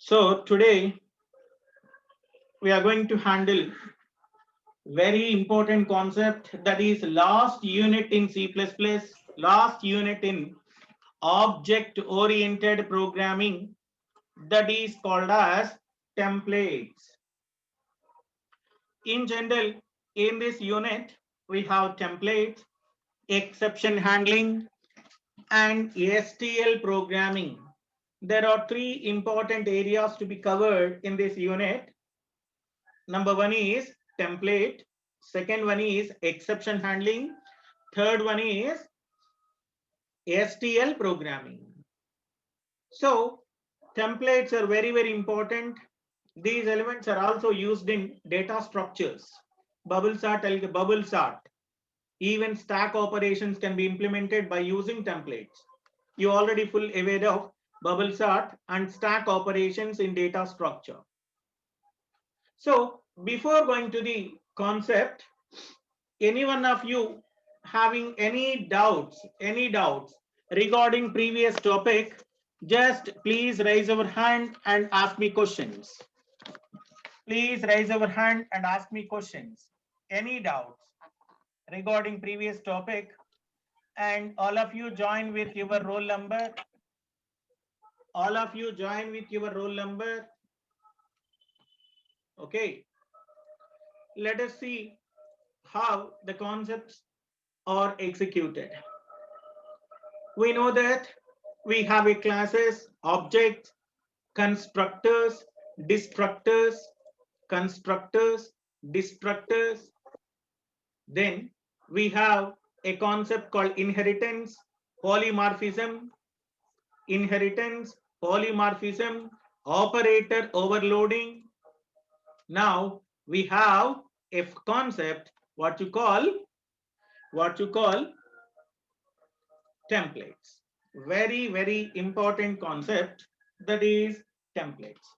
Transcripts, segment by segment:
So today we are going to handle very important concept, that is last unit in C++, last unit in object oriented programming, that is called as templates. In general, in this unit we have templates, exception handling and STL programming. There are three important areas to be covered in this unit. Number one is template, second one is exception handling, third one is STL programming. So templates are very important. These elements are also used in data structures. Bubble sort. Even stack operations can be implemented by using templates. You already full aware of bubble sort and stack operations in data structure. So before going to the concept, any one of you having any doubts regarding previous topic, just please raise your hand and ask me questions. Please raise your hand and ask me questions. Any doubts regarding previous topic? And all of you join with your roll number. All of you join with your roll number. Okay. Let us see how the concepts are executed. We know that we have a classes, objects, constructors, destructors, constructors, destructors. Then we have a concept called inheritance, polymorphism, operator overloading. Now we have a concept what you call templates. Very important concept, that is templates.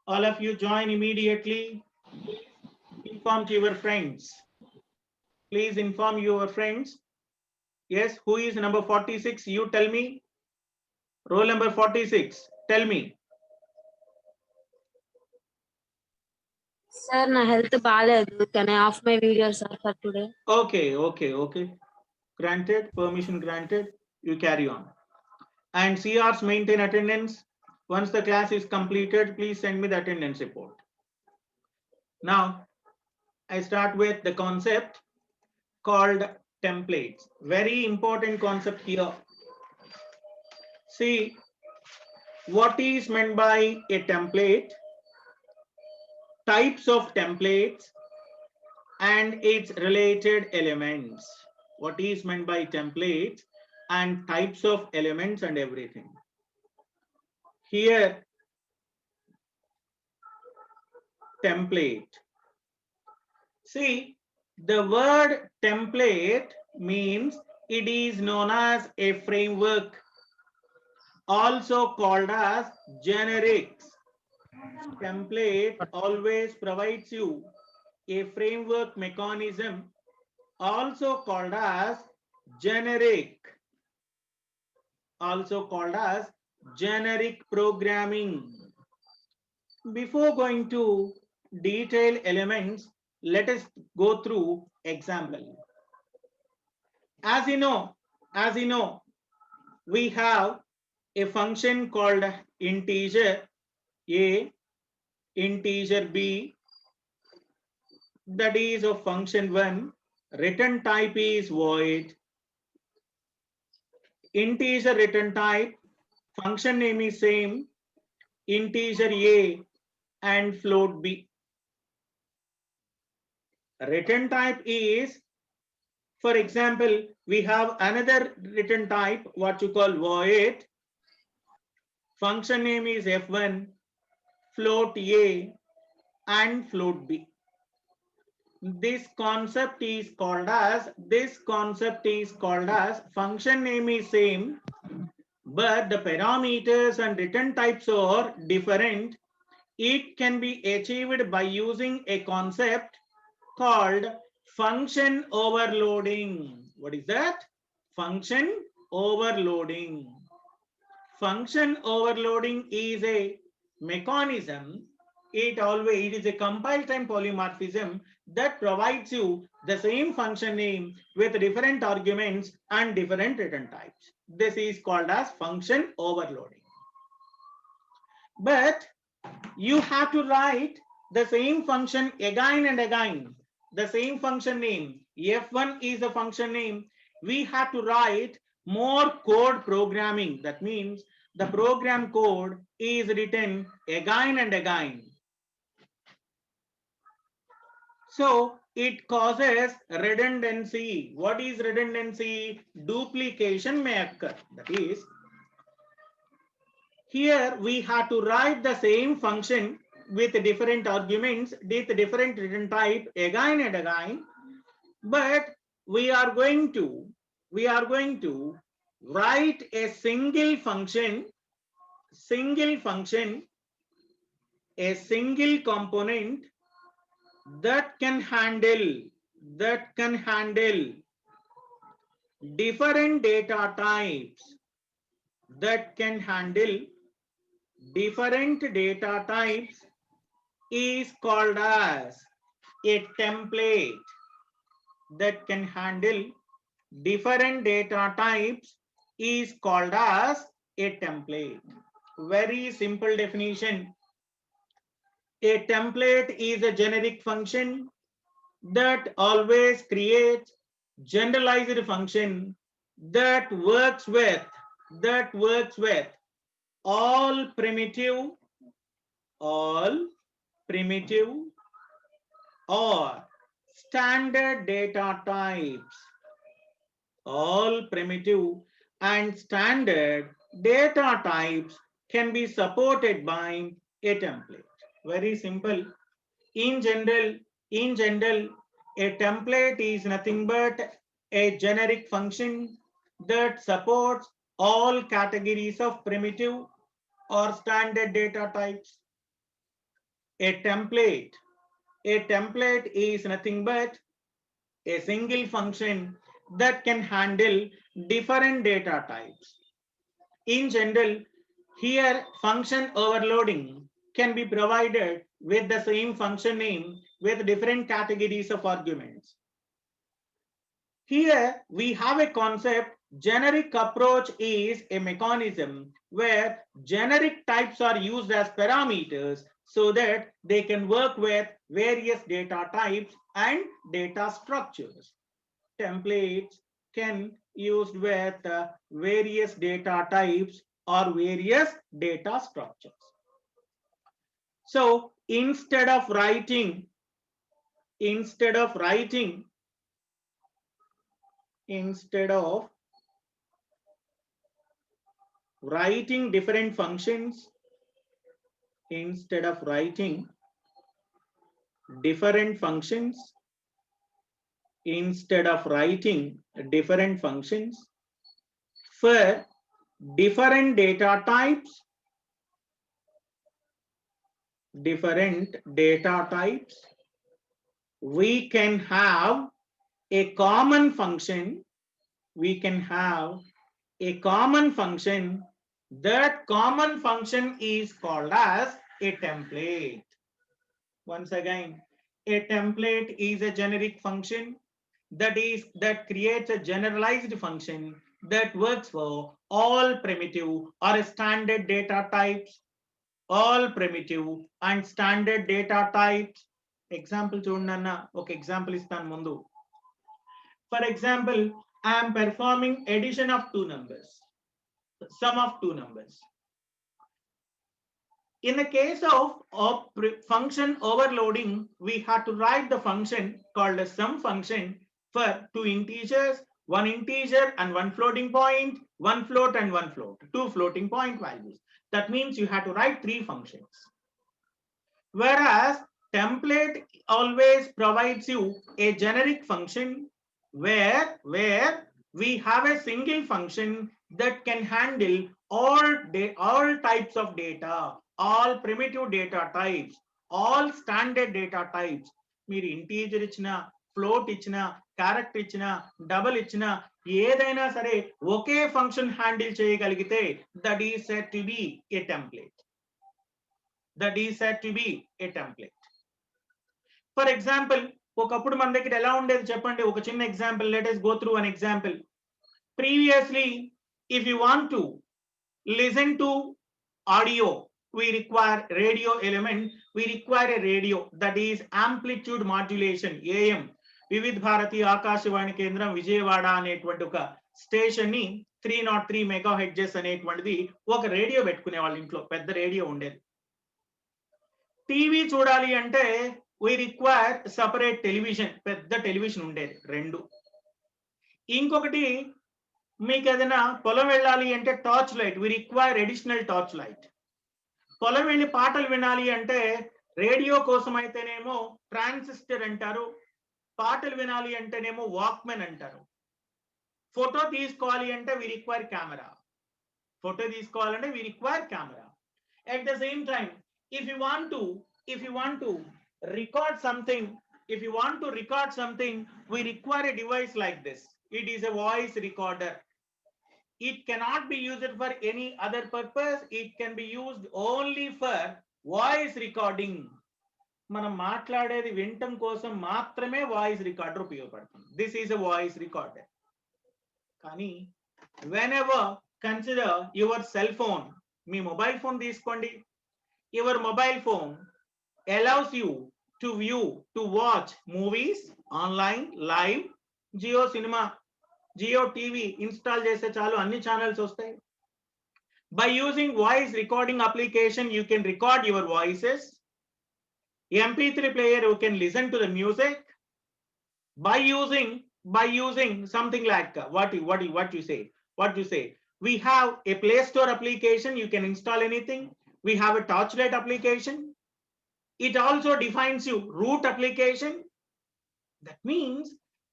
All of you join immediately. Inform to your friends. Please inform your friends. Yes, who is number 46? You tell me. Roll number 46. Tell me. Sir, na health బాలేదు. Can I off my video, sir, for today? Okay. Granted, permission granted. You carry on. And CRs maintain attendance. Once the class is completed, please send me the attendance report. Now, I start with the concept called templates. Very important concept here. See, what is meant by a template, types of templates, and its related elements. What is meant by templates and types of elements and everything. Here, template. See, the word template means it is known as a framework, also called as generics. Template always provides you a framework mechanism, also called as generic programming. Before going to detail elements, let us go through example. As you know, we have a function called integer a, integer b, that is of function 1. Return type is void. Integer return type, function name is same, integer a and float b. Return type is, for example, we have another return type, what you call void. Function name is f1, float a and float b. This concept is called as function name is same, but the parameters and return types are different. It can be achieved by using a concept called function overloading. What is that? Function overloading. function overloading is a mechanism. It is a compile time polymorphism that provides you the same function name with different arguments and different return types. This is called as function overloading. But you have to write the same function again and again. The same function name. F1 is the function name. We have to write more code programming. That means the program code is written again and again. So it causes redundancy. What is redundancy? Duplication may occur. That is, here we have to write the same function with different arguments, with different return type again and again, but we are going to write a single function, a single component that can handle different data types, is called as a template. That can handle different data types is called as a template. Very simple definition. A template is a generic function that always creates generalized function that works with all primitive or standard data types. All primitive and standard data types can be supported by a template. Very simple. In general, a template is nothing but a generic function that supports all categories of primitive or standard data types. A template is nothing but a single function that can handle different data types. In general, here function overloading can be provided with the same function name with different categories of arguments. Here we have a concept. Generic approach is a mechanism where generic types are used as parameters so that they can work with various data types and data structures. Templates can used with various data types or various data structures. So instead of writing different functions, for different data types, we can have a common function. That common function is called as a template. Once again, a template is a generic function that creates a generalized function that works for all primitive or standard data types. All primitive and standard data types. Example chudana, okay, example istan mundu. For example, I am performing addition of two numbers, sum of two numbers. In the case of function overloading, we have to write the function called a sum function for two integers, one integer and one floating point, one float and one float, two floating point values. That means you have to write three functions. Whereas template always provides you a generic function where we have a single function that can handle all types of data, all primitive data types, all standard data types. మీరు integer ఇచ్చిన, float ఇచ్చిన, character ఇచ్చినా double ఇచ్చినా ఏదైనా సరే ఒకే function handle చేయగలిగితే that is said to B A template. That is said to B A template. For example, ఒకప్పుడు మన దగ్గర ఎలా ఉండేది చెప్పండి, ఒక చిన్న example. Let us go through an example. Previously, if you want to listen to audio, we require radio element, we require a radio, that is amplitude modulation, AM. వివిధ భారతి ఆకాశవాణి కేంద్రం విజయవాడ అనేటువంటి ఒక స్టేషన్ ని 303 మెగా హెడ్జెస్ అనేటువంటిది ఒక radio పెట్టుకునే వాళ్ళ ఇంట్లో పెద్ద రేడియో ఉండేది. టీవీ చూడాలి అంటే we require separate టెలివిజన్, పెద్ద టెలివిజన్ ఉండేది రెండు. ఇంకొకటి మీకు ఏదైనా పొలం వెళ్ళాలి అంటే torch light, we require additional torch light. పొలం వెళ్ళి పాటలు వినాలి అంటే రేడియో కోసం అయితేనేమో ట్రాన్సిస్టర్ అంటారు, పాటలు వినాలి అంటేనేమో వాక్మెన్ అంటారు. ఫోటో తీసుకోవాలి అంటే we require కెమెరా, ఫోటో తీసుకోవాలంటే we require camera. At the same time, if you want to record something, we require a device like this. It is a voice recorder. It cannot be used for any other purpose. It can be used only for voice recording. మనం మాట్లాడేది వినటం కోసం మాత్రమే voice recorder ఉపయోగపడుతుంది. This is a voice recorder. కానీ whenever consider your cell phone, me mobile phone తీసుకోండి. your mobile phone allows you to view, to watch movies online live. Jio cinema, Jio TV install చేస్తే చాలు అన్ని ఛానల్స్ వస్తాయి. By using voice recording application, you can record your voices. MP3 player, you can listen to the music. By using something like what you say. We have a Play Store application, you can install anything. We have a Torchlight application. It also defines you root application. That means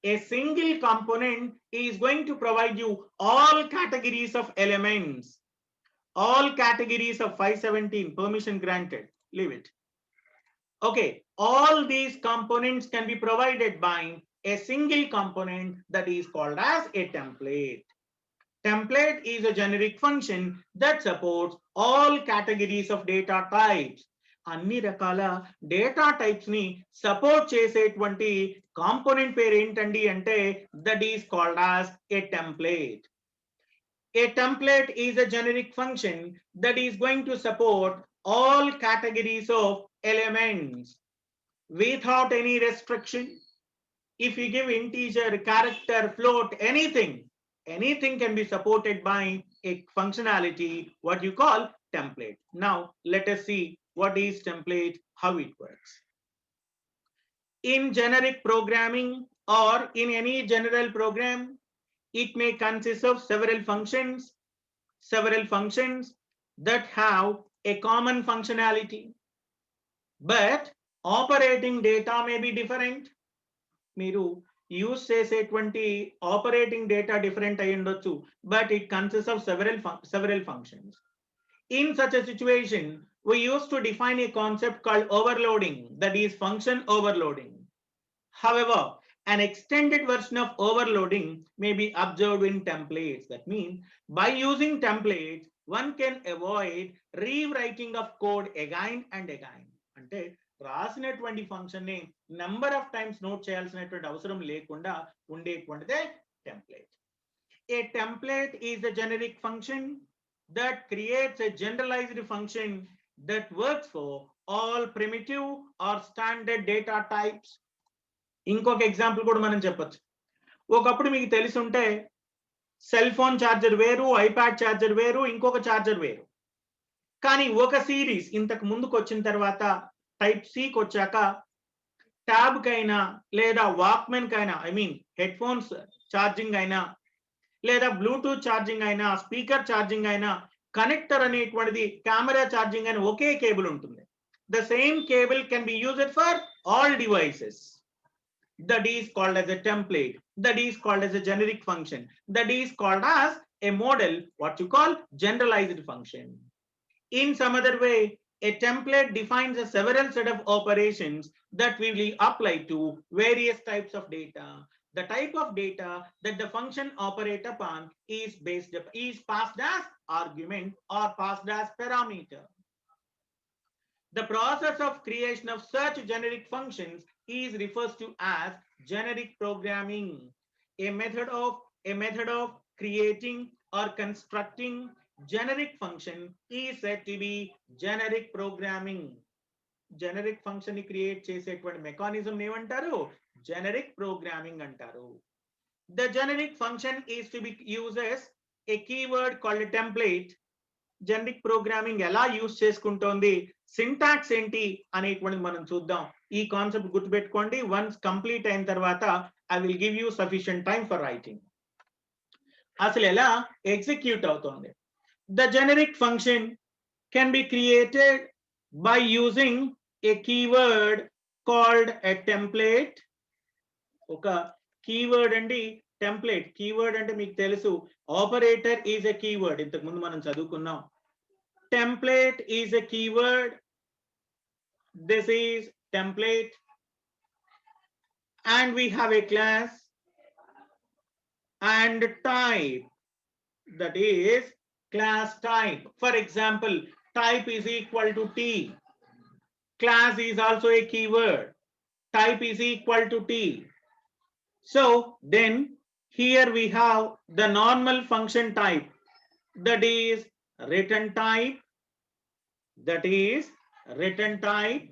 a single component is going to provide you all categories of elements, all categories of 517 permission granted. Leave it. Okay, all these components can be provided by a single component that is called as a template. Template is a generic function that supports all categories of data types. అన్ని రకాల data types ని support చేసేటువంటి component పేరు ఏంటండి అంటే that is called as a template. A template is a generic function that is going to support all categories of elements without any restriction. If you give integer, character, float, anything can be supported by a functionality what you call template. Now let us see what is template, how it works. In generic programming or in any general program, it may consist of several functions that have a common functionality, but operating data may be different. మీరు use చేసేటువంటి operating data different అయి ఉండొచ్చు, but it consists of several functions. In such a situation, we used to define a concept called overloading, that is function overloading. However, an extended version of overloading may be observed in templates. That means by using templates, one can avoid rewriting of code again and again. అంటే రాసినటువంటి function ని number of times note చేయాల్సినటువంటి అవసరం లేకుండా ఉండేటువంటిదే template. A template is a generic function that creates a generalized function that works for all primitive or standard data types. ఇంకొక example కూడా మనం చెప్పొచ్చు. ఒకప్పుడు మీకు తెలిసి ఉంటే సెల్ ఫోన్ ఛార్జర్ వేరు, ఐప్యాడ్ ఛార్జర్ వేరు, ఇంకొక ఛార్జర్ వేరు. కానీ ఒక సిరీస్ ఇంతకు ముందుకు వచ్చిన తర్వాత టైప్ సికి వచ్చాక ట్యాబ్ కైనా లేదా వాక్మెన్ కైనా, I mean head phones charging అయినా లేదా బ్లూటూత్ ఛార్జింగ్ అయినా స్పీకర్ ఛార్జింగ్ అయినా కనెక్టర్ అనేటువంటిది కెమెరా ఛార్జింగ్ అయిన ఒకే కేబుల్ ఉంటుంది. The same cable can be used for all devices. That is called as a template. That is called as a generic function. That is called as a model, what you call generalized function. In some other way, a template defines a several set of operations that we will apply to various types of data. The type of data that the function operate upon is passed as argument or passed as parameter. The process of creation of such generic functions is refers to as generic programming, a method of creating or constructing generic function is said to be generic programming. Generic function ని create చేసేటువంటి mechanism ఏమంటారు? Generic programming అంటారు. The generic function is to be uses a keyword called a template. Generic programming ఎలా use చేసుకుంటోంది, syntax ఏంటి అనేటువంటిది మనం చూద్దాం. ఈ కాన్సెప్ట్ గుర్తుపెట్టుకోండి. వన్స్ కంప్లీట్ అయిన తర్వాత I will give you sufficient time for writing. అసలు ఎలా ఎగ్జిక్యూట్ అవుతోంది? The generic function can be created by using a keyword called a template. ఒక కీవర్డ్ అండి టెంప్లేట్. కీవర్డ్ అంటే మీకు తెలుసు, ఆపరేటర్ ఈజ్ ఎ కీవర్డ్, ఇంతకు ముందు మనం చదువుకున్నాం. Template is a keyword. This is template, and we have a class and type, that is class type. For example, type is equal to T. Class is also a keyword. Type is equal to T. So then here we have the normal function type, that is return type, that is return type.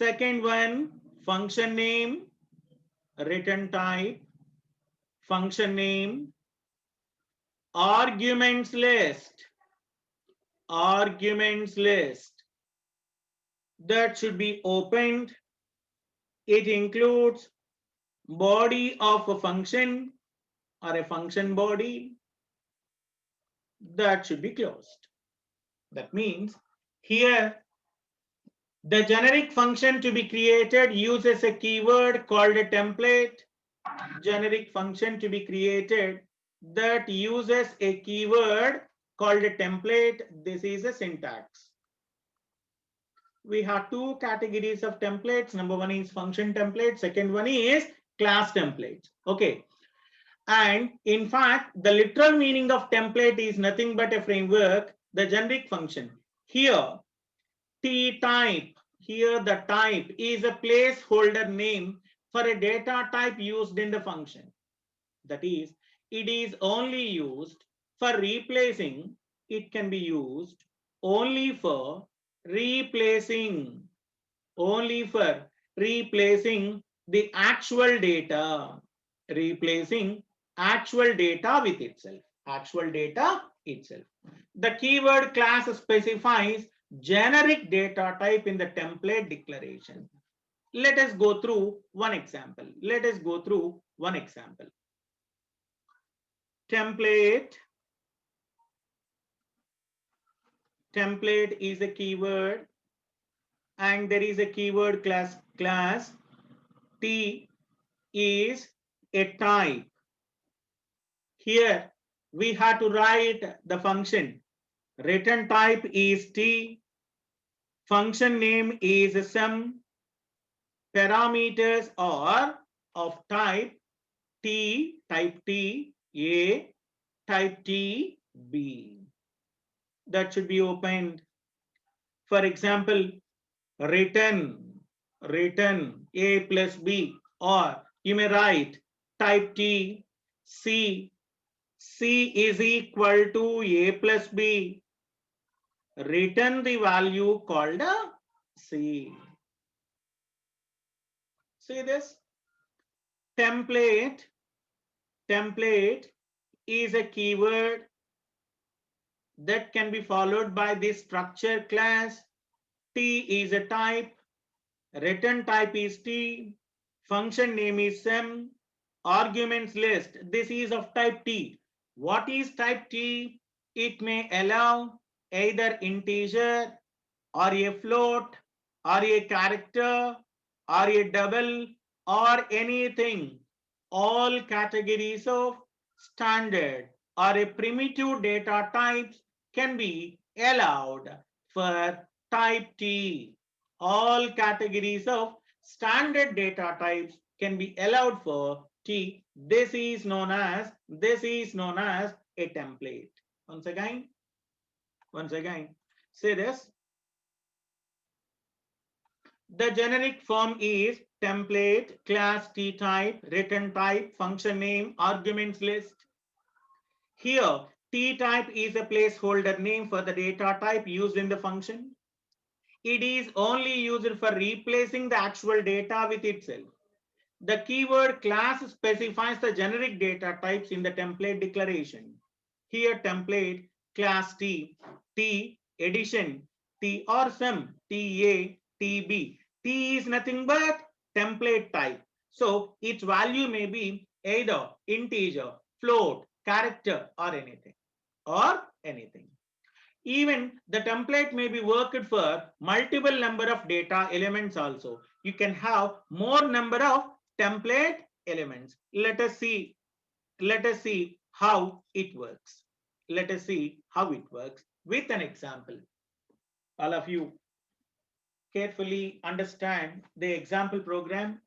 Second one, function name, return type, function name. Arguments list, arguments list, that should be opened. It includes body of a function or a function body, that should be closed. That means here the generic function to be created uses a keyword called a template. Generic function to be created that uses a keyword called a template. This is a syntax. We have two categories of templates. Number one is function template. Second one is class templates. Okay. And in fact, the literal meaning of template is nothing but a framework, the generic function. Here, T type, here the type is a placeholder name for a data type used in the function. That is, it is only used for replacing, it can be used only for replacing, only for replacing the actual data, replacing actual data with itself, actual data itself. The keyword class specifies generic data type in the template declaration. Let us go through one example. Let us go through one example. Template. Template is a keyword, and there is a keyword class. Class T is a type. Here we have to write the function. Return type is T. Function name is sum. Parameters are of type T, type T, A, type T, B. That should be opened. For example, return A plus B, or you may write type T, C is equal to A plus B. Return the value called C. See this? Template is a keyword that can be followed by this structure class. T is a type, return type is T, function name is sum, arguments list, this is of type T. What is type T? It may allow either integer or a float or a character or a double or anything. All categories of standard or a primitive data types can be allowed for type T. All categories of standard data types can be allowed for T. This is known as a template. Once again, say this. The generic form is template, class T type, return type, function name, arguments list. Here, T type is a placeholder name for the data type used in the function. It is only used for replacing the actual data with itself. The keyword class specifies the generic data types in the template declaration. Here template, class T, T, addition, T or sum, TA, TB. T is nothing but template type. So its value may be either integer, float, character or anything. Even the template may be worked for multiple number of data elements also. You can have more number of template elements. Let us see how it works. Let us see how it works with an example. All of you carefully understand the example program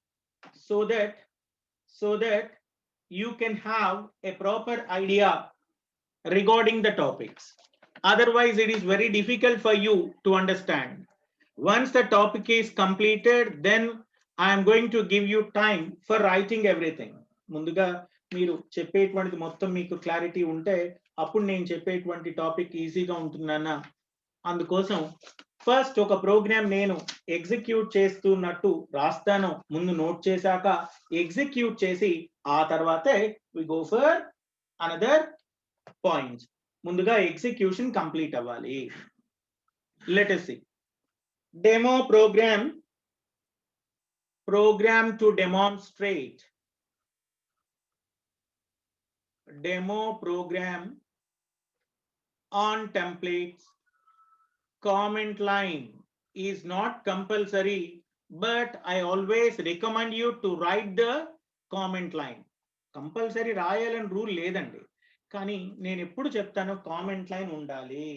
so that you can have a proper idea regarding the topics. Otherwise, it is very difficult for you to understand. Once the topic is completed, then I am going to give you time for writing everything. ముందుగా మీరు చెప్పేటువంటిది మొత్తం మీకు clarity ఉంటే అప్పుడు నేను చెప్పేటువంటి topic ఈజీగా ఉంటుందన్న అందుకోసం ఫస్ట్ ఒక ప్రోగ్రామ్ నేను ఎగ్జిక్యూట్ చేస్తున్నట్టు రాస్తాను ముందు నోట్ చేశాక ఎగ్జిక్యూట్ చేసి ఆ తర్వాతే we go for another points. ముందుగా ఎగ్జిక్యూషన్ కంప్లీట్ అవ్వాలి. Let us see demo program to demonstrate demo program on templates. Comment line is not compulsory, but I always recommend you to write the comment line. Compulsory రాయాలని rule లేదండి, కానీ నేను ఎప్పుడు చెప్తాను comment line ఉండాలి,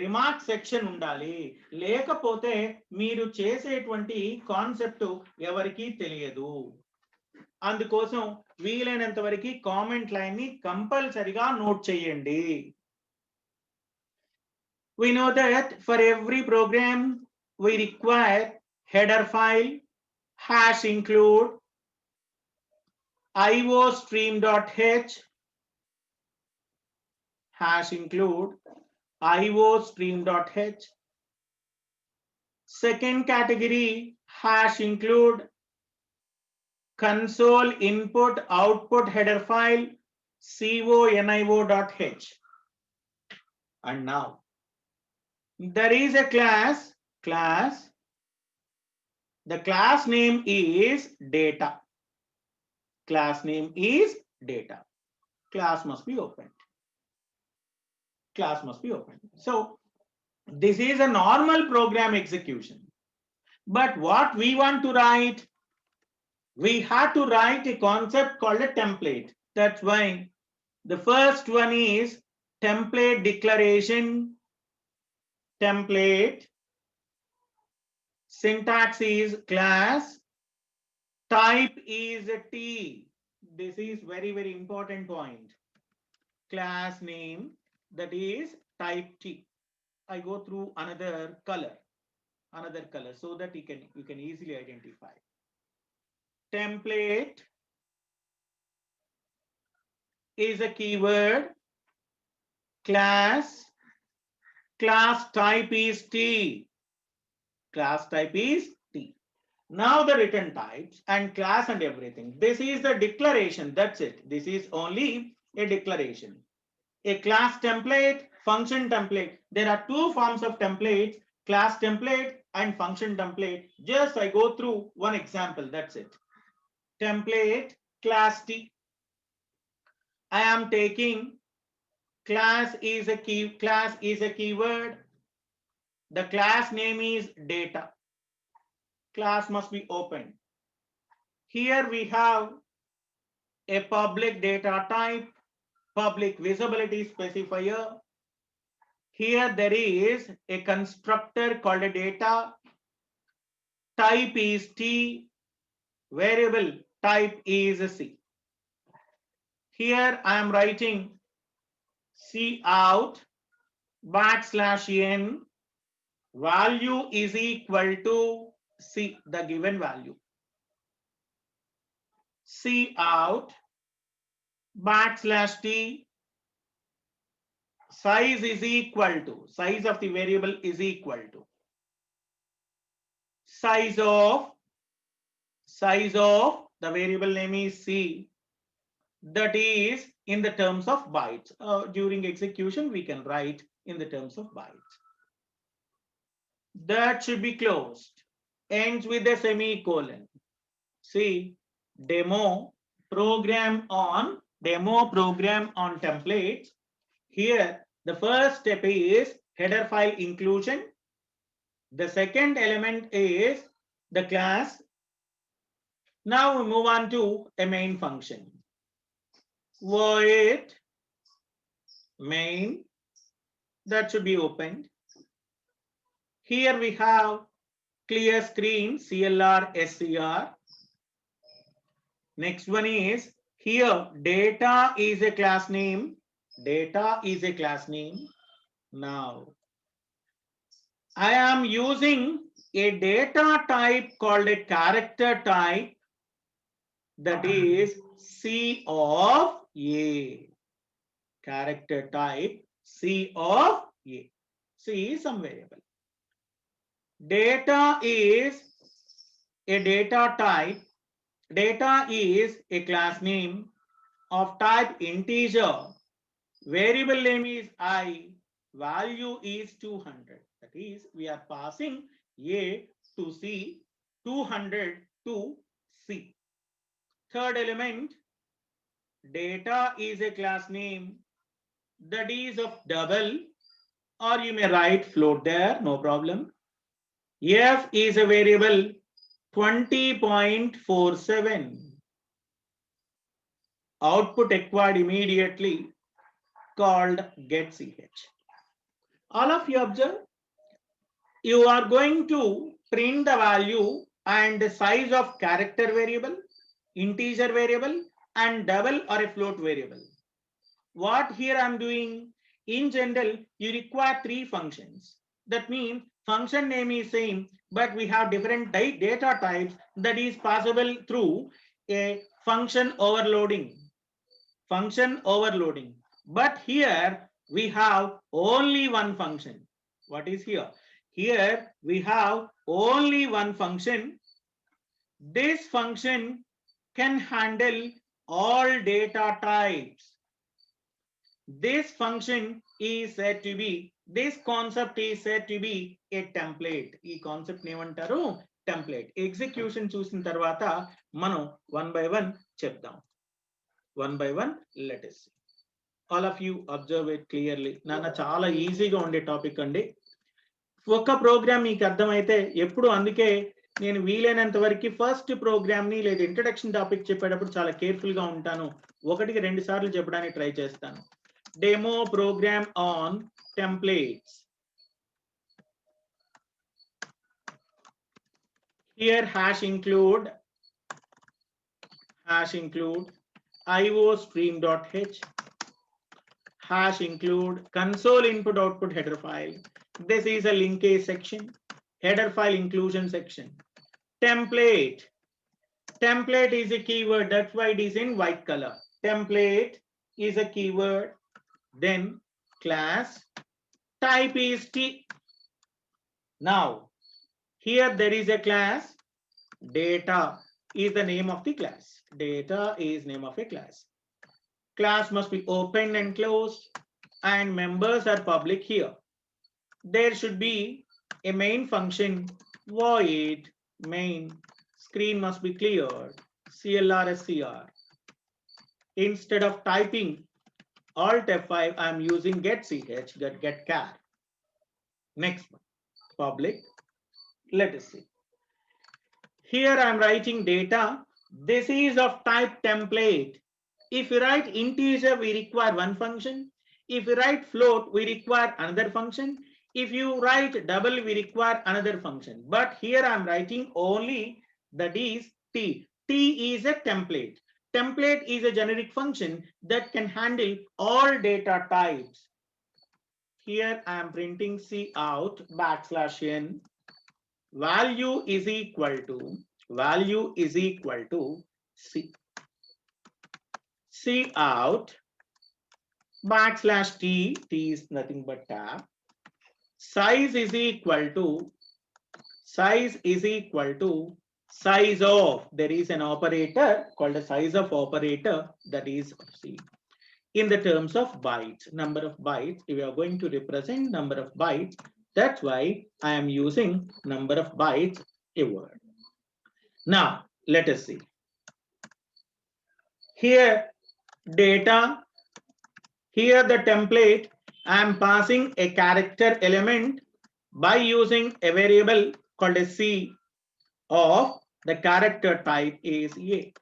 remark section ఉండాలి, లేకపోతే మీరు చేసేటువంటి కాన్సెప్ట్ ఎవరికీ తెలియదు. అందుకోసం వీలైనంత వరకు కామెంట్ లైన్ ని కంపల్సరీగా నోట్ చేయండి. We know that for every program we require header file, #include, iostream.h, #include, iostream.h. Second category, #include, console input output header file, conio.h. And now there is a class. The class name is data. Class name is data. Class must be opened. So this is a normal program execution. But what we want to write, we have to write a concept called a template. That's why the first one is template declaration. Template syntax is class, type is a T. This is very important point. Class name, that is type T. I go through another color so that you can easily identify. Template is a keyword. Class type is T. Class type is T. Now the return types and class and everything. This is the declaration. That's it. This is only a declaration. A class template, function template. There are two forms of templates, class template and function template. Just I go through one example. That's it. Template, class T. I am taking class is a keyword. The class name is data. Class must be open. Here we have a public data type, public visibility specifier. Here there is a constructor called a data. Type is T. Variable type is a C. Here I am writing C out \n value is equal to C, the given value. C out \t size is equal to, size of the variable is equal to size of the variable name is C, that is in the terms of bytes. During execution we can write in the terms of bytes. That should be closed, ends with a semicolon. See, demo program on templates. Here the first step is header file inclusion. The second element is the class. Now we move on to a main function. Void main, that should be opened. Here we have clear screen, CLR, SCR. Next one is here data is a class name. Data is a class name. Now I am using a data type called a character type, that is C of A. Character type C of A. C is some variable. Data is a data type. Data is a class name of type integer. Variable name is I. Value is 200. That is, we are passing A to C, 200 to C. Third element, data is a class name that is of double, or you may write float there, no problem. F is a variable 20.47. Output acquired immediately called getCH. All of you observe, you are going to print the value and the size of character variable, integer variable, and double or a float variable. What here I'm doing, in general, you require three functions. That means function name is same, but we have different data types that is possible through a function overloading. But here we have only one function. What is here? Here we have only one function. This function can handle all data types. This function is said to be, this concept is said to be a template. Ee concept nemantaru template. Execution chusin tarvata మనం one by one చెప్దాం. One by one, let us see. All of you observe it clearly. నాన్న చాలా ఈజీగా ఉండే topic అండి. ఒక programme మీకు అర్థమైతే ఎప్పుడు, అందుకే నేను వీలైనంత వరకు ఫస్ట్ ప్రోగ్రామ్ ని లేదా ఇంట్రడక్షన్ టాపిక్ చెప్పేటప్పుడు చాలా కేర్ఫుల్ గా ఉంటాను. ఒకటికి రెండు సార్లు చెప్పడానికి ట్రై చేస్తాను. Demo program on templates. Here hash include iostream.h, hash include console input output header file. This is a linkage section, header file inclusion section. Template is a keyword, that's why it is in white color. Template is a keyword. Then class type is T. Now here there is a class. Data is the name of the class. Data is name of a class. Class must be opened and closed, and members are public here. There should be a main function, void main. Screen must be cleared, CLR SCR. Instead of typing Alt F5, I am using getCH, get char. Next one, public. Let us see. Here I am writing data. This is of type template. If you write integer, we require one function. If you write float, we require another function. If you write double, we require another function. But here I am writing only, that is T. T C is a template. Template is a generic function that can handle all data types. Here I am printing C out \n. Value is equal to C. C out \t, t is nothing but tab. Size is equal to size of, there is an operator called a size of operator, that is C. In the terms of bytes, number of bytes, if you are going to represent number of bytes, that's why I am using number of bytes a word. Now let us see. Here data, here the template, I am passing a character element by using a variable called a C of the character type is A.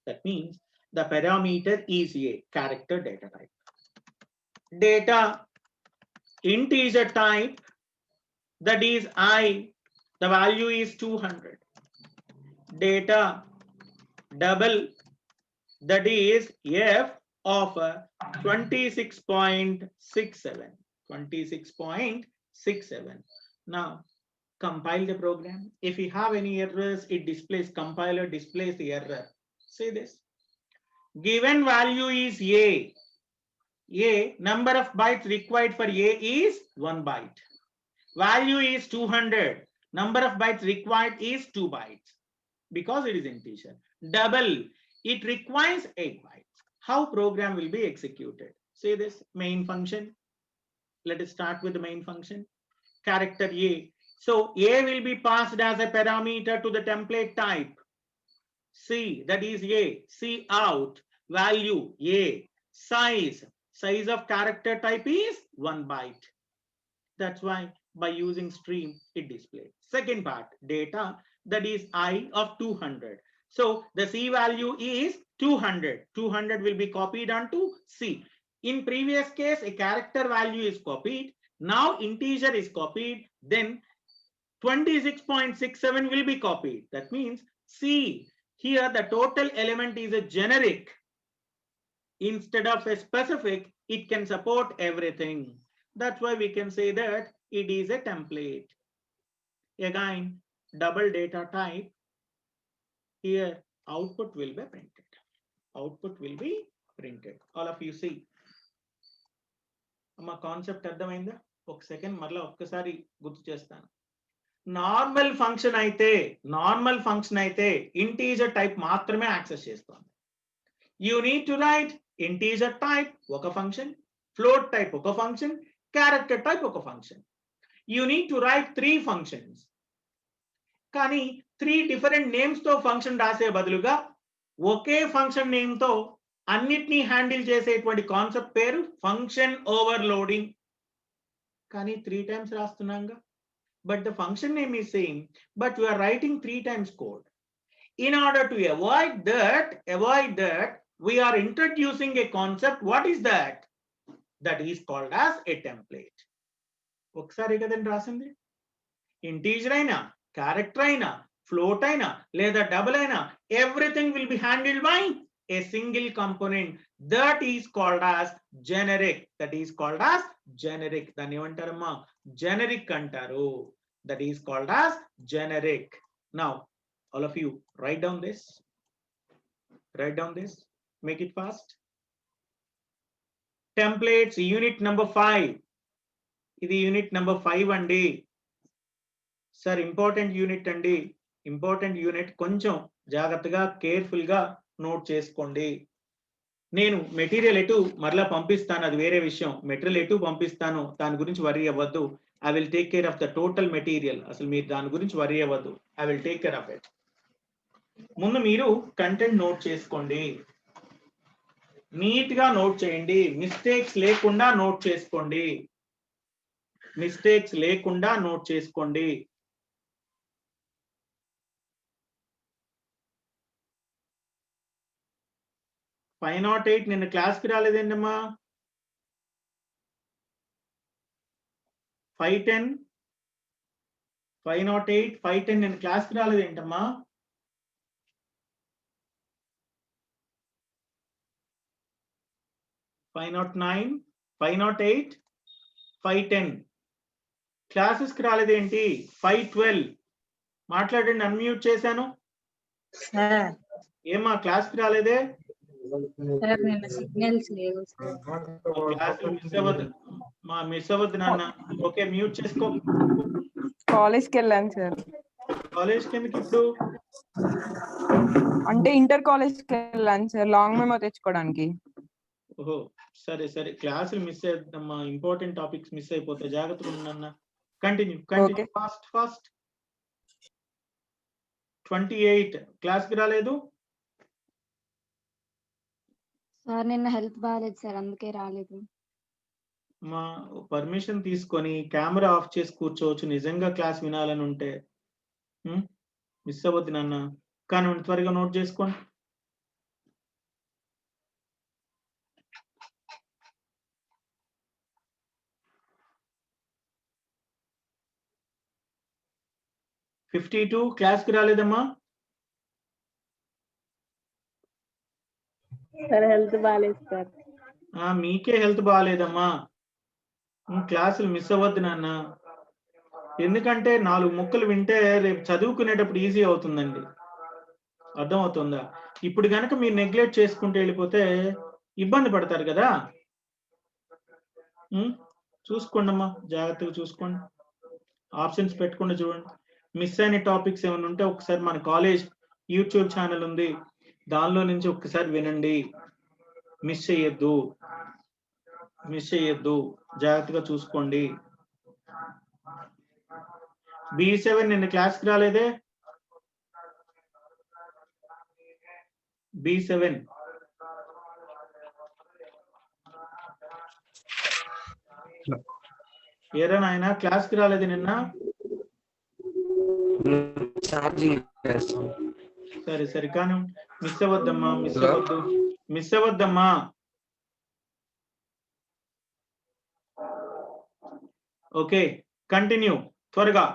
That means the parameter is A, character data type. Data integer type, that is I, the value is 200. Data double, that is F of 26.67. 26.67. Now compile the program. If you have any errors, it displays, compiler displays the error. Say this. Given value is A. Number of bytes required for A is 1 byte. Value is 200. Number of bytes required is 2 bytes because it is integer. Double, it requires 8 bytes. How program will be executed? Say this, main function. Let us start with the main function. Character A. So A will be passed as a parameter to the template type. C, that is A. C out, value A. Size of character type is 1 byte. That's why by using stream it displays. Second part, data, that is I of 200. So the C value is 200. 200 will be copied onto C. In previous case, a character value is copied. Now integer is copied. Then 26.67 will be copied. That means C, here the total element is a generic. Instead of a specific, it can support everything. That's why we can say that it is a template. Again, double data type. Here, output will be printed. Output will be printed. All of you see. అమ్మ concept అర్థమైందా? ఒక second మరలా ఒక్కసారి గుర్తు చేస్తాను. Normal function అయితే integer type మాత్రమే access చేస్తుంది. You need to right integer type ఒక ఫంక్షన్, ఫ్లోట్ టైప్ ఒక ఫంక్షన్, క్యారెక్టర్ టైప్ ఒక function. You need to right 3 functions. కానీ 3 డిఫరెంట్ నేమ్స్ తో ఫంక్షన్ రాసే బదులుగా ఒకే ఫంక్షన్ నేమ్ తో అన్నిటినీ హ్యాండిల్ చేసేటువంటి కాన్సెప్ట్ పేరు ఫంక్షన్ ఓవర్లోడింగ్. కానీ 3 times రాస్తున్నాంగా. But the function name is same, but we are writing 3 times code. In order to avoid that, we are introducing a concept. What is that? That is called as a template. ఒకసారి కదండి రాసింది. Integer అయినా, character అయినా, float అయినా లేదా double అయినా, everything will be handled by a single component. That is called as generic. దాన్ని ఏమంటారమ్మా? Generic అంటారు. That is called as generic. Now all of you write down this, make it fast. Templates unit number 5. ఇది unit number 5 అండి. Sir important unit అండి. Important unit, కొంచెం జాగ్రత్తగా careful గా note చేసుకోండి. నేను మెటీరియల్ ఎటు మరలా పంపిస్తాను, అది వేరే విషయం. మెటీరియల్ ఎటు పంపిస్తాను దాని గురించి వరీ అవ్వద్దు. I will take care of the total material. అసలు మీరు దాని గురించి వరీ అవ్వద్దు. I will take care of it. ముందు మీరు కంటెంట్ నోట్ చేసుకోండి, నీట్ గా నోట్ చేయండి, మిస్టేక్స్ లేకుండా నోట్ చేసుకోండి. 508 నిన్న క్లాస్కి రాలేదేంటమ్మా? 510 508 510 నిన్న క్లాస్కి రాలేదేంటమ్మా? 509, 508, 510. క్లాసెస్ కి రాలేదేంటి? 512 మాట్లాడండి, అన్మ్యూట్ చేశాను. సార్ ఏమా క్లాస్ కి రాలేదే? సార్ నిన్న సిగ్నల్స్ లేవు సార్. క్లాసులు మిస్ అవ్వద్దు నాన్న. ఓకే, మ్యూట్ చేసుకో. కాలేజ్కి వెళ్ళాను సార్. కాలేజ్ కిందకి ఇప్పుడు అంటే ఇంటర్ కాలేజ్కి వెళ్ళాను సార్, లాంగ్ మెమో తెచ్చుకోవడానికి. ఓహో, సరే సరే, క్లాసులు మిస్ అయ్యమ్మా, ఇంపార్టెంట్ టాపిక్స్ మిస్ అయిపోతాయి, జాగ్రత్తగా ఉండన్న. Continue Okay. ఫాస్ట్. 28 క్లాస్ కి రాలేదు. సార్ నిన్న హెల్త్ బాగాలేదు సార్, అందుకే రాలేదు. మా పర్మిషన్ తీసుకొని కెమెరా ఆఫ్ చేసి కూర్చోవచ్చు, నిజంగా క్లాస్ వినాలని ఉంటే. మిస్ అవ్వద్దు నాన్న. కానీ త్వరగా నోట్ చేసుకోండి. $52 క్లాస్ కి రాలేదమ్మా. సార్ హెల్త్ బాగాలేదు సార్. మీకే హెల్త్ బాగాలేదమ్మా. క్లాసులు మిస్ అవ్వద్దు నాన్న. ఎందుకంటే 4 ముక్కలు వింటే రేపు చదువుకునేటప్పుడు ఈజీ అవుతుందండి. అర్థం అవుతుందా? ఇప్పుడు కనుక మీరు నెగ్లెక్ట్ చేసుకుంటూ వెళ్ళిపోతే ఇబ్బంది పడతారు కదా. చూసుకోండి అమ్మా, జాగ్రత్తగా చూసుకోండి. ఆప్షన్స్ పెట్టకుండా చూడండి. మిస్ అయిన టాపిక్స్ ఏమైనా ఉంటే ఒకసారి మన కాలేజ్ యూట్యూబ్ ఛానల్ ఉంది, దానిలో నుంచి ఒక్కసారి వినండి. మిస్ చెయ్యొద్దు, జాగ్రత్తగా చూసుకోండి. B7 నిన్న క్లాస్కి రాలేదే. B7 ఏరా నాయన, క్లాస్కి రాలేదు నిన్న? సరే కానీ మిస్ అవ్వద్దమ్మా. ఓకే, కంటిన్యూ త్వరగా.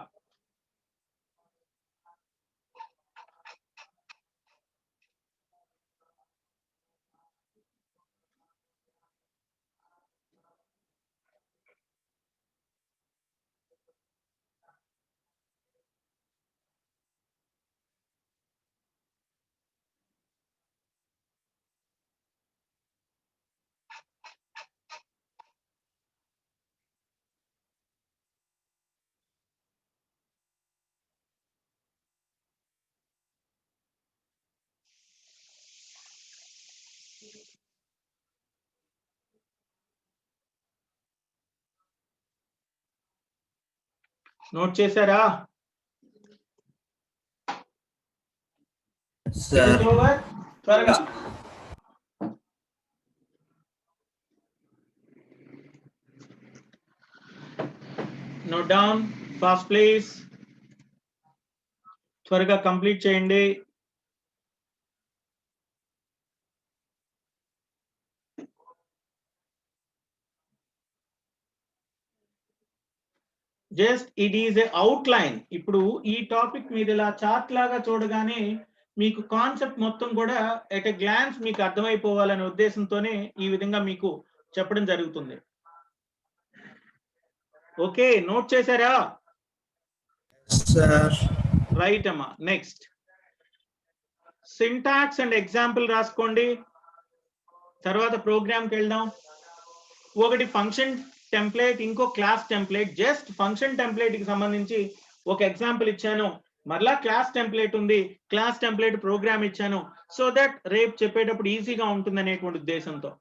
నోట్ చేశారా? త్వరగా. Note down fast please. త్వరగా కంప్లీట్ చేయండి. Just it is a outline. ఇప్పుడు ఈ టాపిక్ మీద ఇలా చార్ట్ లాగా చూడగానే మీకు కాన్సెప్ట్ మొత్తం కూడా ఎట్ ఎ గ్లాన్స్ మీకు అర్థమైపోవాలనే ఉద్దేశంతోనే ఈ విధంగా మీకు చెప్పడం జరుగుతుంది. ఓకే, నోట్ చేశారా? రైట్ అమ్మా. నెక్స్ట్ సింటాక్స్ అండ్ ఎగ్జాంపుల్ రాసుకోండి. తర్వాత ప్రోగ్రామ్కి వెళ్దాం. ఒకటి ఫంక్షన్ టెంప్లేట్, ఇంకో class template. Just function template కి సంబంధించి ఒక ఎగ్జాంపుల్ ఇచ్చాను, మరలా క్లాస్ టెంప్లేట్ ఉంది, క్లాస్ టెంప్లేట్ ప్రోగ్రామ్ ఇచ్చాను. సో దట్ రేపు చెప్పేటప్పుడు ఈజీగా ఉంటుందనేటువంటి ఉద్దేశంతో,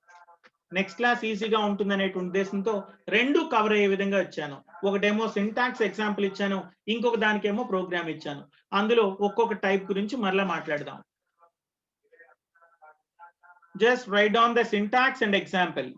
నెక్స్ట్ క్లాస్ ఈజీగా ఉంటుందనేటువంటి ఉద్దేశంతో రెండు కవర్ అయ్యే విధంగా ఇచ్చాను. ఒకటేమో సింటాక్స్ ఎగ్జాంపుల్ ఇచ్చాను, ఇంకొక దానికేమో ప్రోగ్రామ్ ఇచ్చాను. అందులో ఒక్కొక్క టైప్ గురించి మరలా మాట్లాడదాం. Just right down the syntax and example.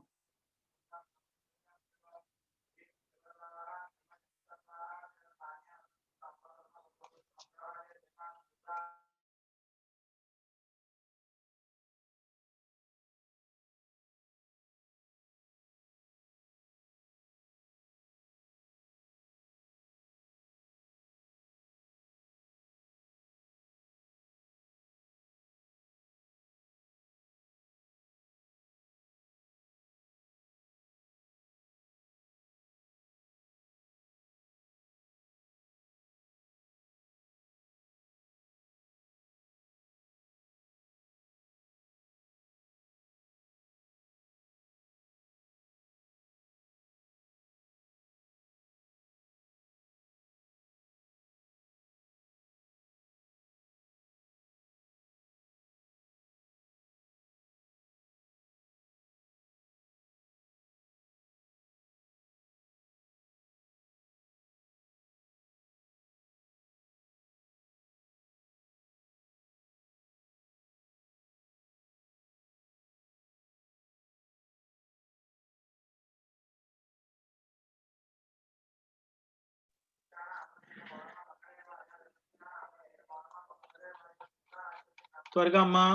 త్వరగా అమ్మా.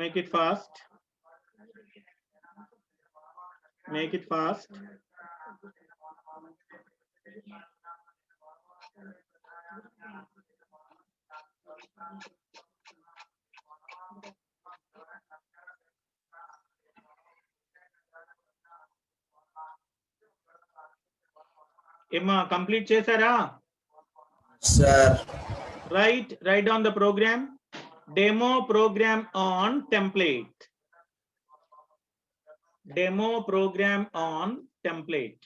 Make it fast. Make it fast. ఏమ్మా కంప్లీట్ చేశారా? Sir Write down the program. Demo program on template. Demo program on template.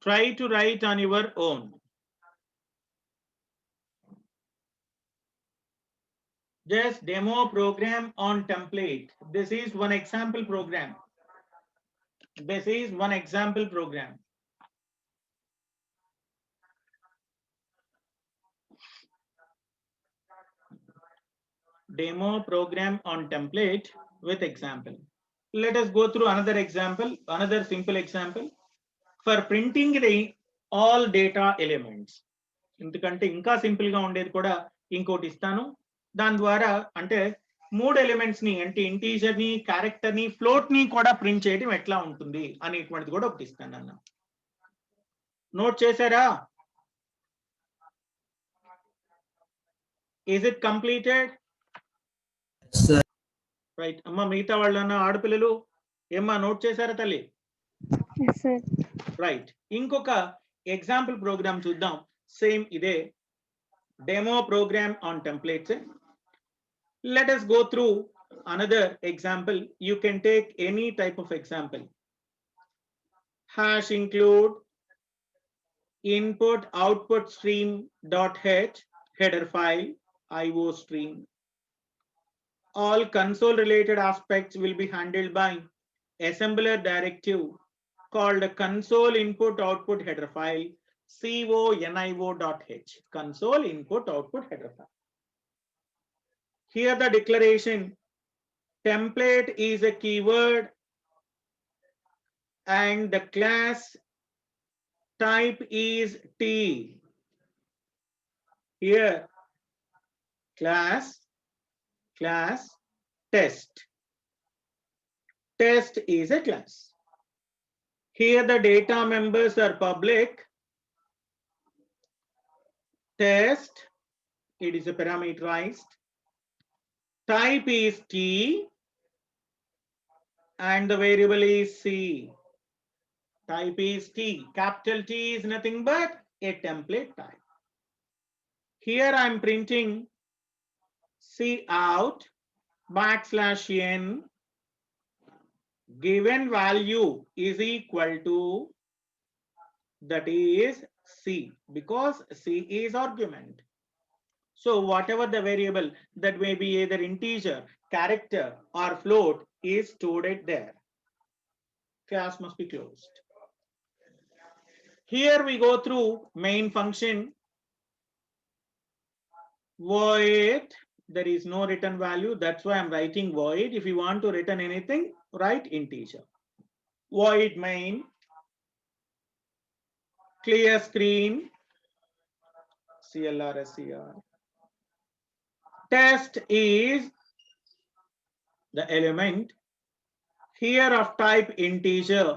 Try to write on your own. Just demo program on template. This is one example program. This is one example program. Demo program on template with example. Let us go through another example, another simple example. For printing the all data elements. ఎందుకంటే ఇంకా simple గా ఉండేది కూడా ఇంకోటి ఇస్తాను. దాని ద్వారా అంటే 3 ఎలిమెంట్స్ ని అంటే ఇంటీజర్ ని, క్యారెక్టర్ ని, ఫ్లోట్ ని కూడా ప్రింట్ చేయడం ఎట్లా ఉంటుంది అనేటువంటిది కూడా ఒకటి ఇస్తాను అన్న. నోట్ చేశారా? Is it completed? Sir right అమ్మ, మిగతా వాళ్ళన్న ఆడపిల్లలు ఏమ్మా నోట్ చేశారా తల్లి? రైట్. ఇంకొక ఎగ్జాంపుల్ ప్రోగ్రామ్ చూద్దాం. సేమ్ ఇదే demo program on templates. Let us go through another example. You can take any type of example. Hash include input output stream dot h header file IO stream. All console related aspects will be handled by assembler directive called console input output header file conio.h. Console input output header file. Here the declaration: template is a keyword and the class type is T. Here class test. Test is a class. Here the data members are public. Test, it is a parameterized. Type is T and the variable is C. Type is T. Capital T is nothing but a template type. Here I am printing cout \n given value is equal to, that is C, because C is argument. So whatever the variable that may be either integer, character or float is stored there. Class must be closed. Here we go through main function. Void, there is no return value. That's why I'm writing void. If you want to return anything, write integer. Void main. Clear screen. CLR SCR. Test is the element here of type integer.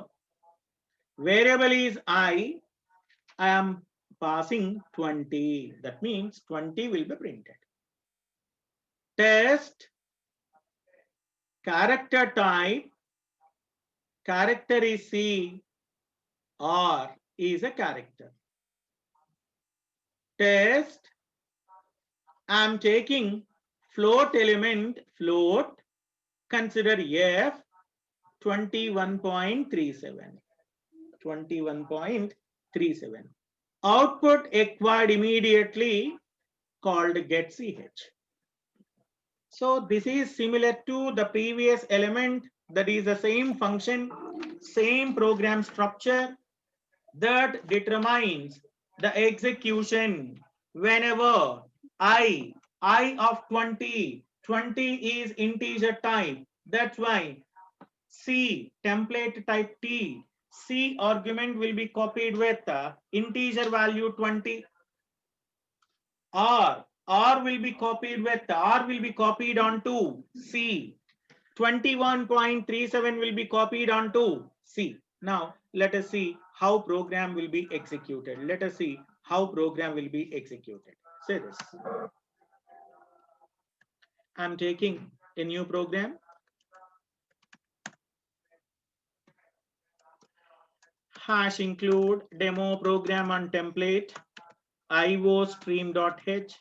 Variable is I am passing 20. That means 20 will be printed. test, character type, character is C, R is a character. Test, I'm taking float element, float, consider F 21.37. 21.37. Output acquired immediately called getCH. So this is similar to the previous element, that is the same function, same program structure that determines the execution whenever I of 20 is integer type. That's why C template type T, C argument will be copied with integer value 20. R will be copied onto C. 21.37 will be copied onto C. Now let us see how program will be executed. Say this. I'm taking a new program. Hash include demo program on template iostream.h.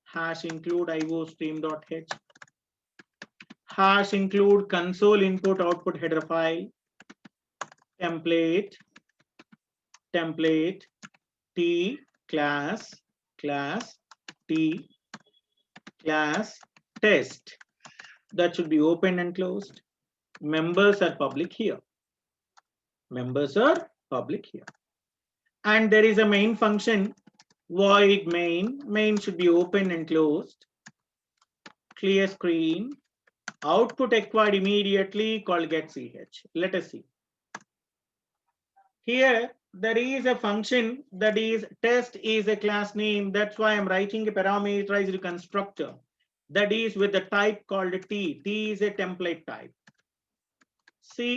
Hash include iostream.h. Hash include console input output header file. Template T class T class test. That should be open and closed. Members are public here. And there is a main function, void main. Main should be open and closed. Clear screen. Output acquired immediately called getCH. Let us see. Here there is a function that is test is a class name. That's why I'm writing a parameterized constructor that is with the type called T. T is a template type.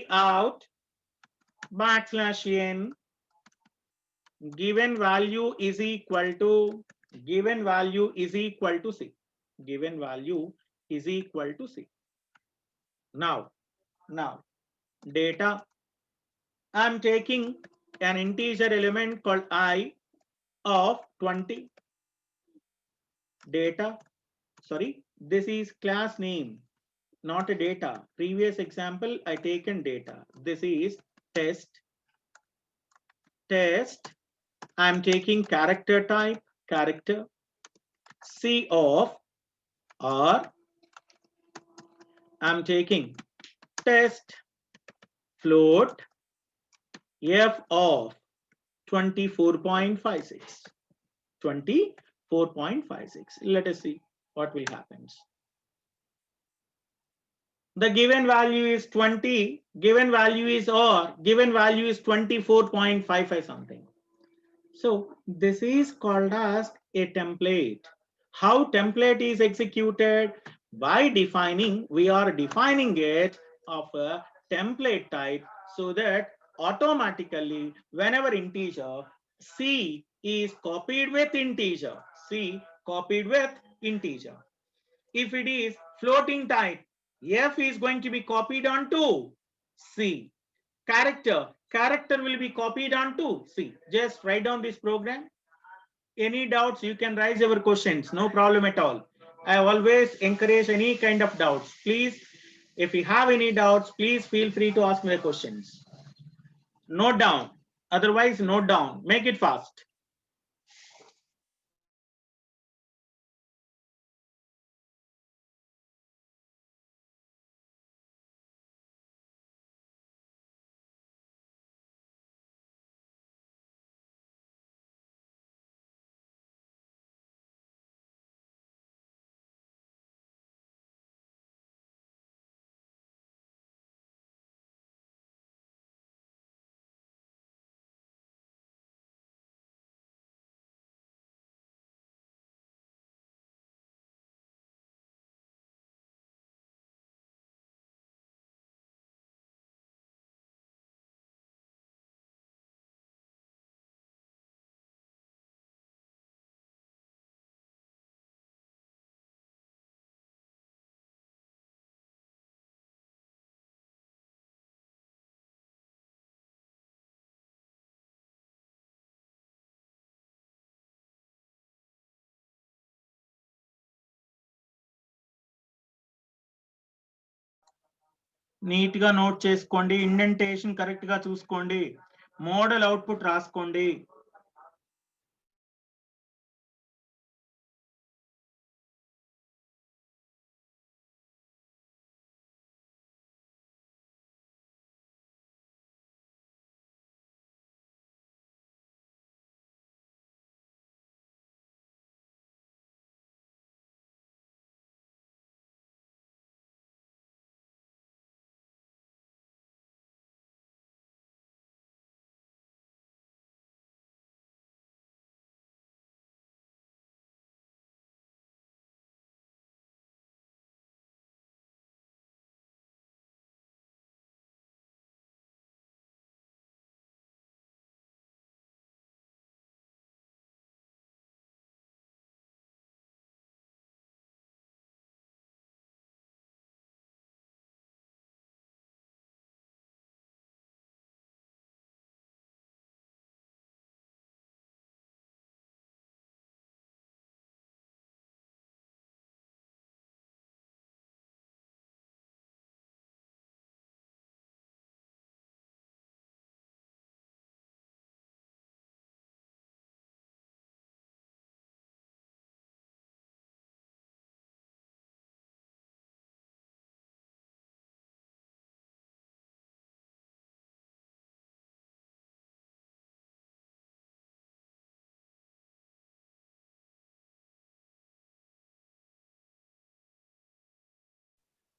Cout \n given value is equal to C. Given value is equal to C. Now data. I'm taking an integer element called I of 20. Data. Sorry, this is class name, not a data. Previous example, I taken data. This is test. I'm taking character type, character. C of R. I'm taking test float F of 24.56. 24.56. Let us see what will happen. The given value is 20, given value is 24.55 something. So this is called as a template. How template is executed? By defining, we are defining it of a template type so that automatically whenever integer, C is copied with integer. If it is floating type, F is going to be copied onto C. Character will be copied onto C. Just write down this program. Any doubts, you can raise your questions. No problem at all. I always encourage any kind of doubts. Please, if you have any doubts, please feel free to ask me the questions. Note down. Otherwise, note down. Make it fast. Neat గా note చేసుకోండి, indentation correct గా చూసుకోండి, model output రాసుకోండి.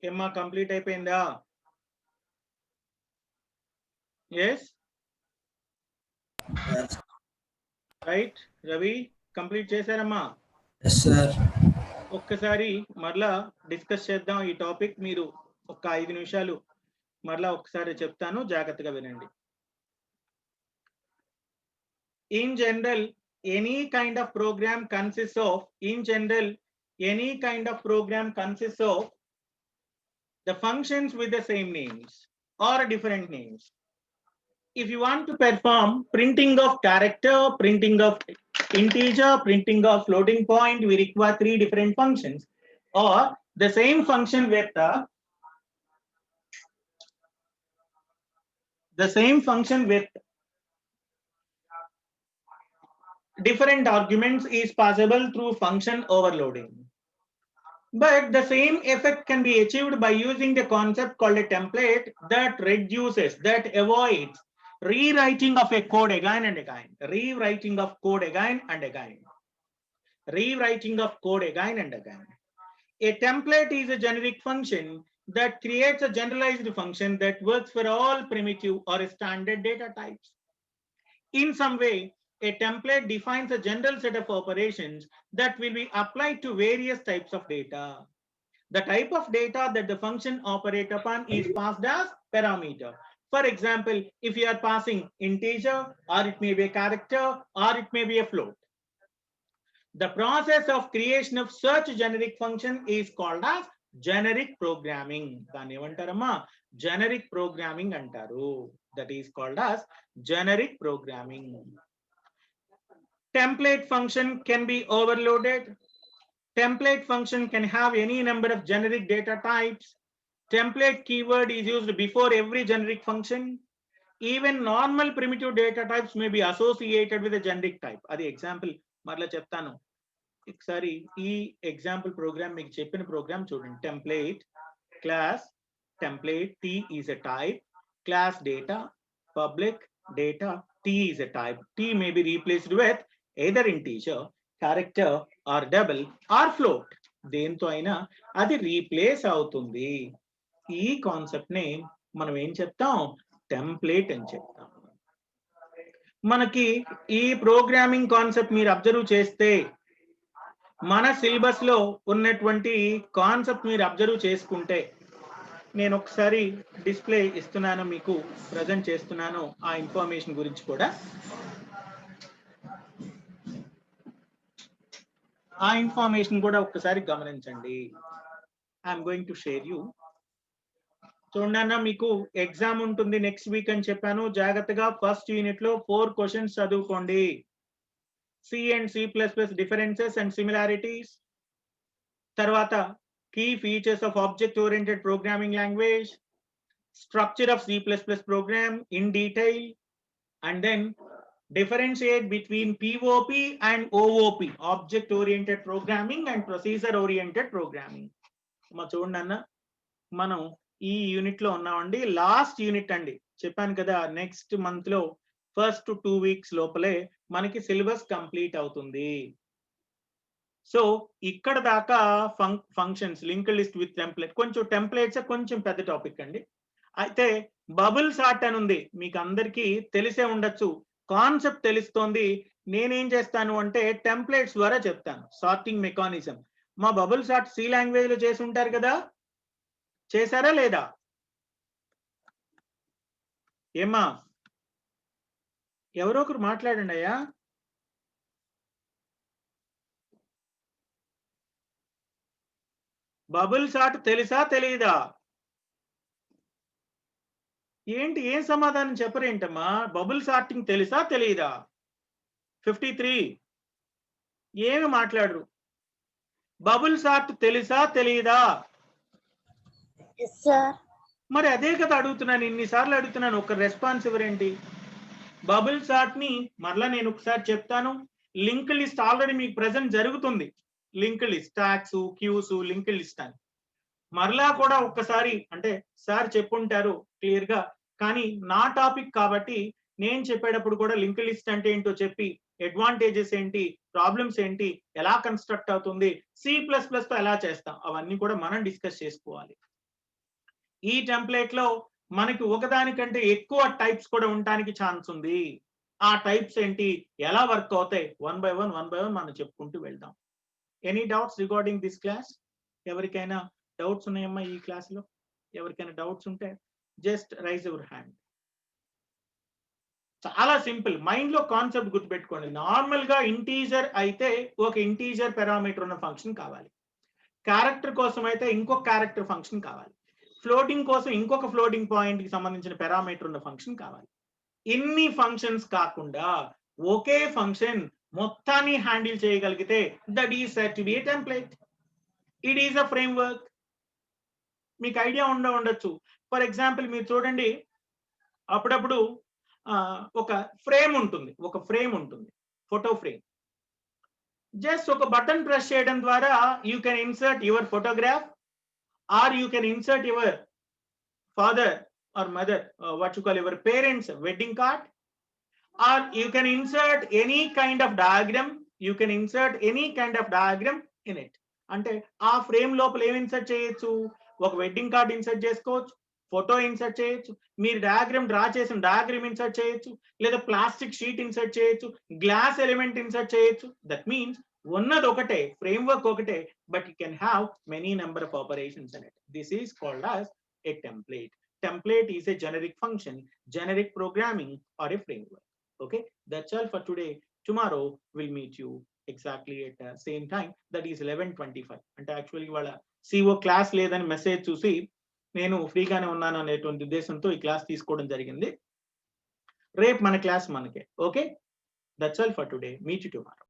ఏమ్మా complete అయిపోయిందా? Yes Yes, right. Ravi complete చేశారమ్మా? yes, sir. ఒక్కసారి మరలా డిస్కస్ చేద్దాం ఈ టాపిక్. మీరు ఒక 5 నిమిషాలు మరలా ఒకసారి చెప్తాను, జాగ్రత్తగా వినండి. In general, any kind of program consists of the functions with the same names or different names. If you want to perform printing of character, printing of integer, printing of floating point, we require 3 different functions, or the same function with different arguments is possible through function overloading. But the same effect can be achieved by using the concept called a template that avoids rewriting of a code again and again. A template is a generic function that creates a generalized function that works for all primitive or standard data types. In some way, a template defines a general set of operations that will be applied to various types of data. The type of data that the function operates upon is passed as parameter. For example, if you are passing integer, or it may be a character, or it may be a float. The process of creation of such generic function is called as generic programming. Generic programming antaru. That is called as generic programming. Template function can be overloaded. Template function can have any number of generic data types. Template keyword is used before every generic function. Even normal primitive data types may be associated with a generic type. Adi example marla cheptanu. Sorry, e example program meeku cheppina program chudandi. Template class template T is a type, class data public data T is a type. T may be replaced with either integer, character or double or float. దేంతో అయినా అది replace అవుతుంది. ఈ concept ని మనం ఏం చెప్తాం? Template అని చెప్తాం. మనకి ఈ ప్రోగ్రామింగ్ కాన్సెప్ట్ మీరు అబ్జర్వ్ చేస్తే మన సిలబస్ లో ఉన్నటువంటి కాన్సెప్ట్ మీరు అబ్జర్వ్ చేసుకుంటే, నేను ఒకసారి డిస్ప్లే ఇస్తున్నాను, మీకు ప్రజెంట్ చేస్తున్నాను ఆ ఇన్ఫర్మేషన్ గురించి కూడా. ఆ ఇన్ఫర్మేషన్ కూడా ఒక్కసారి గమనించండి. I'm going to share you. చూడన్నా, మీకు ఎగ్జామ్ ఉంటుంది నెక్స్ట్ వీక్ అని చెప్పాను. జాగ్రత్తగా ఫస్ట్ యూనిట్ లో 4 క్వశ్చన్స్ చదువుకోండి. C and C++ differences and similarities. తర్వాత key features of object oriented programming language. structure of C++ program in detail, and then differentiate between POP and OOP, object oriented programming and procedure oriented programming. మా చూడండి అన్న, మనం ఈ unit లో ఉన్నామండి. Last unit అండి, చెప్పాను కదా నెక్స్ట్ మంత్ లో ఫస్ట్ 2 weeks లోపలే మనకి సిలబస్ కంప్లీట్ అవుతుంది. సో ఇక్కడ దాకా functions, linked list with template, కొంచెం టెంప్లెట్స్ కొంచెం పెద్ద టాపిక్ అండి. అయితే బబుల్ సార్ట్ అని ఉంది, మీకు అందరికీ తెలిసే ఉండొచ్చు, కాన్సెప్ట్ తెలుస్తోంది. నేనేం చేస్తాను అంటే టెంప్లెట్స్ ద్వారా చెప్తాను సార్టింగ్ మెకానిజం. మా బబుల్ సార్ట్ సి లాంగ్వేజ్ లో చేసి ఉంటారు కదా, చేశారా లేదా? ఏమ్మా, ఎవరో ఒకరు మాట్లాడండి అయ్యా. బబుల్ సార్ట్ తెలుసా తెలియదా? ఏంటి, ఏం సమాధానం చెప్పరేంటమ్మా? బబుల్ సార్టింగ్ తెలుసా తెలియదా? 53 ఏమి మాట్లాడరు. బబుల్ సార్ట్ తెలుసా తెలియదా? మరి అదే కదా అడుగుతున్నాను, ఇన్నిసార్లు అడుగుతున్నాను, ఒక రెస్పాన్స్ ఎవరేంటి? బబుల్ సార్ట్ ని మరలా నేను ఒకసారి చెప్తాను. లింక్ లిస్ట్ ఆల్రెడీ మీకు ప్రెసెంట్ జరుగుతుంది. Link list, stacks, queues, link list అని మరలా కూడా ఒక్కసారి అంటే సార్ చెప్పుంటారు క్లియర్ గా, కానీ నా టాపిక్ కాబట్టి నేను చెప్పేటప్పుడు కూడా లింక్ లిస్ట్ అంటే ఏంటో చెప్పి, అడ్వాంటేజెస్ ఏంటి, ప్రాబ్లమ్స్ ఏంటి, ఎలా కన్స్ట్రక్ట్ అవుతుంది, C++ తో ఎలా చేస్తాం, అవన్నీ కూడా మనం డిస్కస్ చేసుకోవాలి. ఈ టెంప్లెట్ లో మనకి ఒకదానికంటే ఎక్కువ టైప్స్ కూడా ఉండడానికి ఛాన్స్ ఉంది. ఆ టైప్స్ ఏంటి, ఎలా వర్క్ అవుతాయి, వన్ బై వన్ మనం చెప్పుకుంటూ వెళ్దాం. Any doubts regarding this class? ఎవరికైనా డౌట్స్ ఉన్నాయమ్మా ఈ క్లాస్ లో? ఎవరికైనా డౌట్స్ ఉంటే జస్ట్ రైజ్ యువర్ హ్యాండ్. చాలా సింపుల్, మైండ్ లో కాన్సెప్ట్ గుర్తుపెట్టుకోండి. నార్మల్ గా ఇంటీజర్ అయితే ఒక ఇంటీజర్ పారామీటర్ ఉన్న ఫంక్షన్ కావాలి, క్యారెక్టర్ కోసం అయితే ఇంకొక క్యారెక్టర్ ఫంక్షన్ కావాలి, ఫ్లోటింగ్ కోసం ఇంకొక ఫ్లోటింగ్ పాయింట్ కి సంబంధించిన పారామీటర్ ఉన్న ఫంక్షన్ కావాలి. ఇన్ని ఫంక్షన్స్ కాకుండా ఒకే ఫంక్షన్ మొత్తాన్ని హ్యాండిల్ చేయగలిగితే that is said to be a template. It is a framework. మీకు ఐడియా ఉండొచ్చు. ఫర్ ఎగ్జాంపుల్ మీరు చూడండి, అప్పుడప్పుడు ఒక ఫ్రేమ్ ఉంటుంది, ఫోటో ఫ్రేమ్. జస్ట్ ఒక బటన్ ప్రెస్ చేయడం ద్వారా you can insert your photograph, or you can insert your father or mother, what you call your parents wedding card, or you can insert any kind of diagram, in it. అంటే ఆ frame లోపల ఏం insert చేయొచ్చు, ఒక wedding card insert చేసుకోవచ్చు, photo insert చేయొచ్చు, మీరు diagram draw చేసిన డయాగ్రామ్ ఇన్సర్ట్ చేయొచ్చు, లేదా ప్లాస్టిక్ షీట్ ఇన్సర్ట్ చేయొచ్చు, గ్లాస్ ఎలిమెంట్ ఇన్సర్ట్ చేయొచ్చు. దట్ మీన్స్ ఉన్నది ఒకటే, ఫ్రేమ్వర్క్ ఒకటే, but you can have many number of operations in it. This is called as a template. Template is a generic function, generic programming, or a framework. Okay, that's all for today. Tomorrow we'll meet you exactly at the same time, that is 11:25. అంటే actually వాళ్ళ CO class లేదని message చూసి నేను ఫ్రీగానే ఉన్నాను అనేటువంటి ఉద్దేశంతో ఈ క్లాస్ తీసుకోవడం జరిగింది. రేపు మన క్లాస్ మనకే. Okay, that's all for today. Meet you tomorrow.